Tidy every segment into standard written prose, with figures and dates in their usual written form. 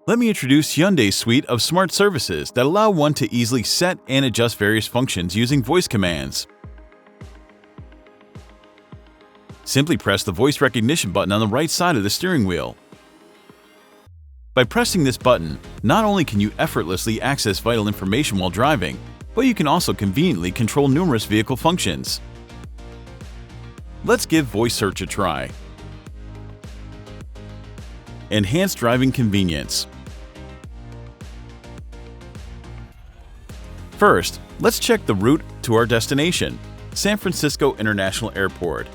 Let me introduce Hyundai's suite of smart services that allow one to easily set and adjust various functions using voice commands. Simply press the voice recognition button on the right side of the steering wheel. By pressing this button, not only can you effortlessly access vital information while driving, but you can also conveniently control numerous vehicle functions. Let's give voice search a try. Enhanced driving convenience. First, let's check the route to our destination, San Francisco International Airport.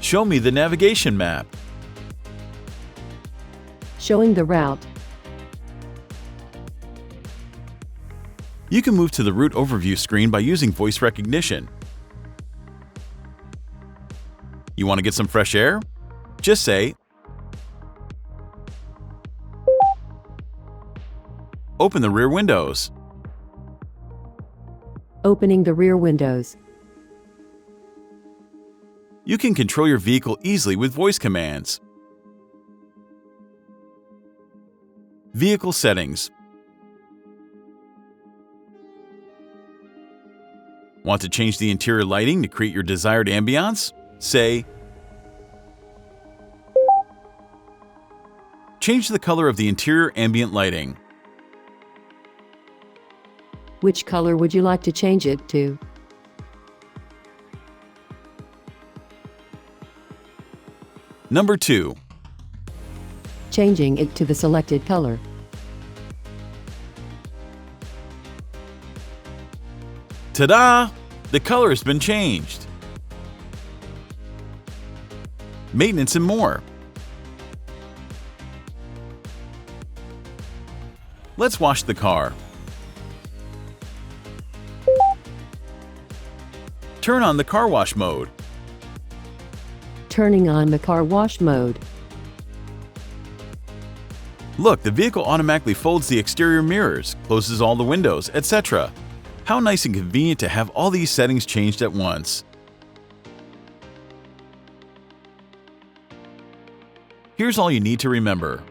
Show me the navigation map. Showing the route. You can move to the route overview screen by using voice recognition. You want to get some fresh air? Just say, "Open the rear windows." Opening the rear windows. You can control your vehicle easily with voice commands. Vehicle settings. Want to change the interior lighting to create your desired ambiance? Say, "Change the color of the interior ambient lighting." Which color would you like to change it to? Number 2. Changing it to the selected color. Ta-da! The color has been changed. Maintenance and more. Let's wash the car. Turn on the car wash mode. Turning on the car wash mode. Look, the vehicle automatically folds the exterior mirrors, closes all the windows, etc. How nice and convenient to have all these settings changed at once. Here's all you need to remember.